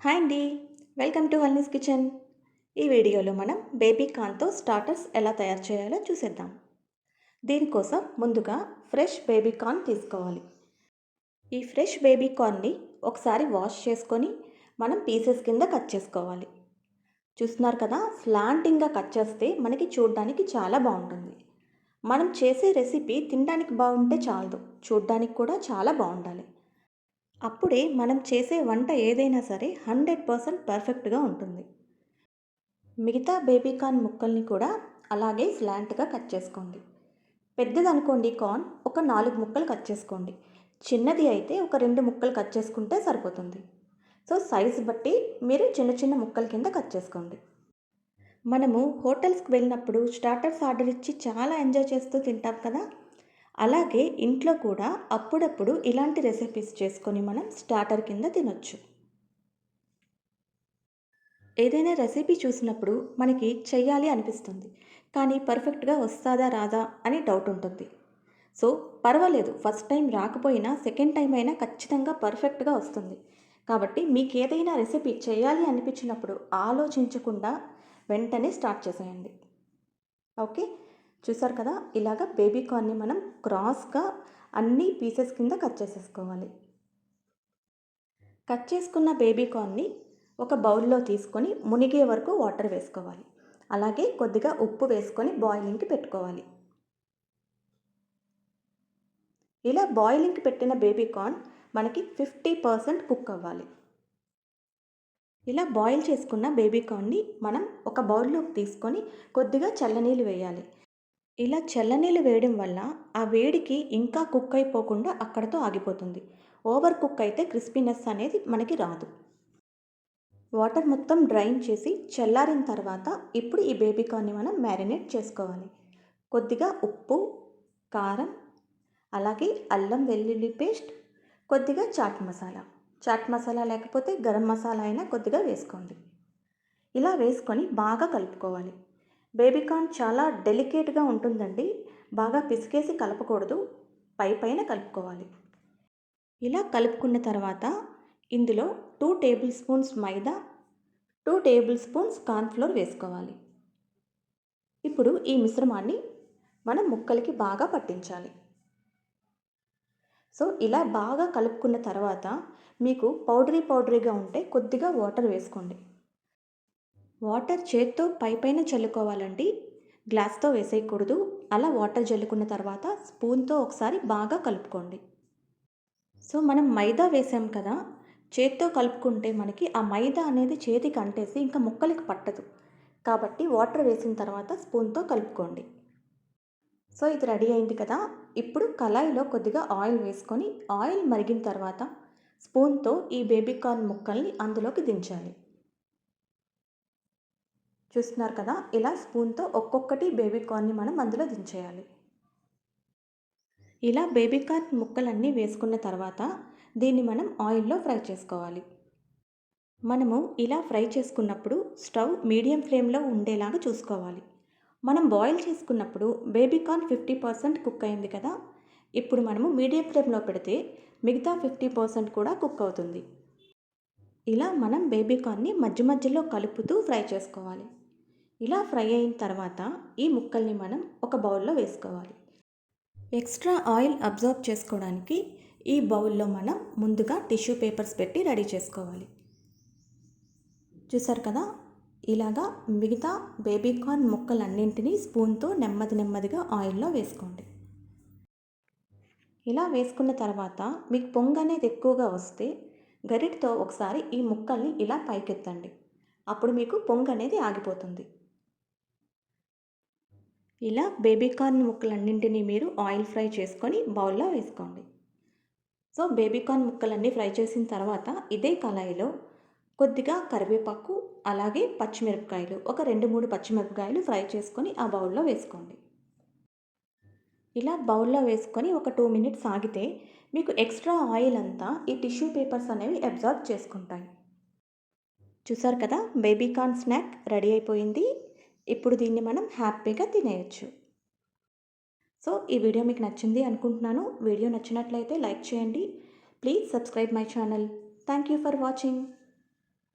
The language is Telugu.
హాయ్ అండి. వెల్కమ్ టు హల్నీస్ కిచెన్. ఈ వీడియోలో మనం బేబీ కార్న్తో స్టార్టర్స్ ఎలా తయారు చేయాలో చూసేద్దాం. దీనికోసం ముందుగా ఫ్రెష్ బేబీ కార్న్ తీసుకోవాలి. ఈ ఫ్రెష్ బేబీ కార్న్ని ఒకసారి వాష్ చేసుకొని మనం పీసెస్ కింద కట్ చేసుకోవాలి. చూస్తున్నారు కదా, స్లాంటింగ్గా కట్ చేస్తే మనకి చూడడానికి చాలా బాగుంటుంది. మనం చేసే రెసిపీ తినడానికి బాగుంటే చాలదు, చూడడానికి కూడా చాలా బాగుండాలి. అప్పుడే మనం చేసే వంట ఏదైనా సరే 100% పర్ఫెక్ట్గా ఉంటుంది. మిగతా బేబీ కార్న్ ముక్కల్ని కూడా అలాగే స్లాంట్గా కట్ చేసుకోండి. పెద్దదనుకోండి కార్న్, ఒక 4 ముక్కలు కట్ చేసుకోండి. చిన్నది అయితే ఒక 2 ముక్కలు కట్ చేసుకుంటే సరిపోతుంది. సో సైజు బట్టి మీరు చిన్న చిన్న ముక్కల కింద కట్ చేసుకోండి. మనము హోటల్స్కి వెళ్ళినప్పుడు స్టార్టర్స్ ఆర్డర్ ఇచ్చి చాలా ఎంజాయ్ చేస్తూ తింటాం కదా, అలాగే ఇంట్లో కూడా అప్పుడప్పుడు ఇలాంటి రెసిపీస్ చేసుకొని మనం స్టార్టర్ కింద తినొచ్చు. ఏదైనా రెసిపీ చూసినప్పుడు మనకి చెయ్యాలి అనిపిస్తుంది, కానీ పర్ఫెక్ట్గా వస్తుందా రాదా అని డౌట్ ఉంటుంది. సో పర్వాలేదు, ఫస్ట్ టైం రాకపోయినా సెకండ్ టైం అయినా ఖచ్చితంగా పర్ఫెక్ట్గా వస్తుంది. కాబట్టి మీకు ఏదైనా రెసిపీ చేయాలి అనిపించినప్పుడు ఆలోచించకుండా వెంటనే స్టార్ట్ చేసేయండి. ఓకే, చూసారు కదా, ఇలాగ బేబీ కార్న్ని మనం క్రాస్గా అన్ని పీసెస్ కింద కట్ చేసేసుకోవాలి. కట్ చేసుకున్న బేబీ కార్న్ని ఒక బౌల్లో తీసుకొని మునిగే వరకు వాటర్ వేసుకోవాలి. అలాగే కొద్దిగా ఉప్పు వేసుకొని బాయిలింగ్కి పెట్టుకోవాలి. ఇలా బాయిలింగ్కి పెట్టిన బేబీ కార్న్ మనకి 50% కుక్ అవ్వాలి. ఇలా బాయిల్ చేసుకున్న బేబీ కార్న్ని మనం ఒక బౌల్లోకి తీసుకొని కొద్దిగా చల్లనీళ్ళు వేయాలి. ఇలా చల్లనీళ్ళు వేయడం వల్ల ఆ వేడికి ఇంకా కుక్ అయిపోకుండా అక్కడతో ఆగిపోతుంది. ఓవర్ కుక్ అయితే క్రిస్పీనెస్ అనేది మనకి రాదు. వాటర్ మొత్తం డ్రైన్ చేసి చల్లారిన తర్వాత ఇప్పుడు ఈ బేబీ కార్న్ని మనం మ్యారినేట్ చేసుకోవాలి. కొద్దిగా ఉప్పు, కారం, అలాగే అల్లం వెల్లుల్లి పేస్ట్, కొద్దిగా చాట్ మసాలా లేకపోతే గరం మసాలా అయినా కొద్దిగా వేసుకోండి. ఇలా వేసుకొని బాగా కలుపుకోవాలి. బేబీ కార్న్ చాలా డెలికేట్గా ఉంటుందండి, బాగా పిసికేసి కలపకూడదు, పైన కలుపుకోవాలి. ఇలా కలుపుకున్న తర్వాత ఇందులో 2 టేబుల్ స్పూన్స్ మైదా, 2 టేబుల్ స్పూన్స్ కార్న్ఫ్లోర్ వేసుకోవాలి. ఇప్పుడు ఈ మిశ్రమాన్ని మనం ముక్కలకి బాగా పట్టించాలి. సో ఇలా బాగా కలుపుకున్న తర్వాత మీకు పౌడరీగా ఉంటే కొద్దిగా వాటర్ వేసుకోండి. వాటర్ చేత్తో పైన చల్లుకోవాలండి, గ్లాస్తో వేసేయకూడదు. అలా వాటర్ జల్లుకున్న తర్వాత స్పూన్తో ఒకసారి బాగా కలుపుకోండి. సో మనం మైదా వేసాం కదా, చేత్తో కలుపుకుంటే మనకి ఆ మైదా అనేది చేతికి అంటేసి ఇంకా ముక్కలకి పట్టదు. కాబట్టి వాటర్ వేసిన తర్వాత స్పూన్తో కలుపుకోండి. సో ఇది రెడీ అయింది కదా, ఇప్పుడు కళాయిలో కొద్దిగా ఆయిల్ వేసుకొని ఆయిల్ మరిగిన తర్వాత స్పూన్తో ఈ బేబీ కార్న్ ముక్కల్ని అందులోకి దించాలి. చూస్తున్నారు కదా, ఇలా స్పూన్తో ఒక్కొక్కటి బేబీ కార్న్ని మనం అందులో దించేయాలి. ఇలా బేబీ కార్న్ ముక్కలన్నీ వేసుకున్న తర్వాత దీన్ని మనం ఆయిల్లో ఫ్రై చేసుకోవాలి. మనము ఇలా ఫ్రై చేసుకున్నప్పుడు స్టవ్ మీడియం ఫ్లేమ్లో ఉండేలాగా చూసుకోవాలి. మనం బాయిల్ చేసుకున్నప్పుడు బేబీ కార్న్ 50% కుక్ అయింది కదా, ఇప్పుడు మనము మీడియం ఫ్లేమ్లో పెడితే మిగతా 50% కూడా కుక్ అవుతుంది. ఇలా మనం బేబీ కార్న్ని మధ్యలో కలుపుతూ ఫ్రై చేసుకోవాలి. ఇలా ఫ్రై అయిన తర్వాత ఈ ముక్కల్ని మనం ఒక బౌల్లో వేసుకోవాలి. ఎక్స్ట్రా ఆయిల్ అబ్జర్వ్ చేసుకోవడానికి ఈ బౌల్లో మనం ముందుగా టిష్యూ పేపర్స్ పెట్టి రెడీ చేసుకోవాలి. చూసారు కదా, ఇలాగా మిగతా బేబీ కార్న్ ముక్కలన్నింటినీ స్పూన్తో నెమ్మదిగా ఆయిల్లో వేసుకోండి. ఇలా వేసుకున్న తర్వాత మీకు పొంగు అనేది ఎక్కువగా వస్తే గరిటతో ఒకసారి ఈ ముక్కల్ని ఇలా పైకెత్తండి. అప్పుడు మీకు పొంగు అనేది ఆగిపోతుంది. ఇలా బేబీ కార్న్ ముక్కలన్నింటినీ మీరు ఆయిల్ ఫ్రై చేసుకొని బౌల్లో వేసుకోండి. సో బేబీ కార్న్ ముక్కలన్నీ ఫ్రై చేసిన తర్వాత ఇదే కళాయిలో కొద్దిగా కరివేపాకు, అలాగే పచ్చిమిరపకాయలు, ఒక 2-3 పచ్చిమిరపకాయలు ఫ్రై చేసుకొని ఆ బౌల్లో వేసుకోండి. ఇలా బౌల్లో వేసుకొని ఒక 2 మినిట్స్ ఆగితే మీకు ఎక్స్ట్రా ఆయిల్ అంతా ఈ టిష్యూ పేపర్స్ అనేవి అబ్జర్వ్ చేసుకుంటాయి. చూసారు కదా, బేబీ కార్న్ స్నాక్ రెడీ అయిపోయింది. ఇప్పుడు దీన్ని మనం హ్యాపీగా తినేయచ్చు. సో ఈ వీడియో మీకు నచ్చింది అనుకుంటున్నాను. వీడియో నచ్చినట్లయితే లైక్ చేయండి. Please subscribe my channel. Thank you for watching.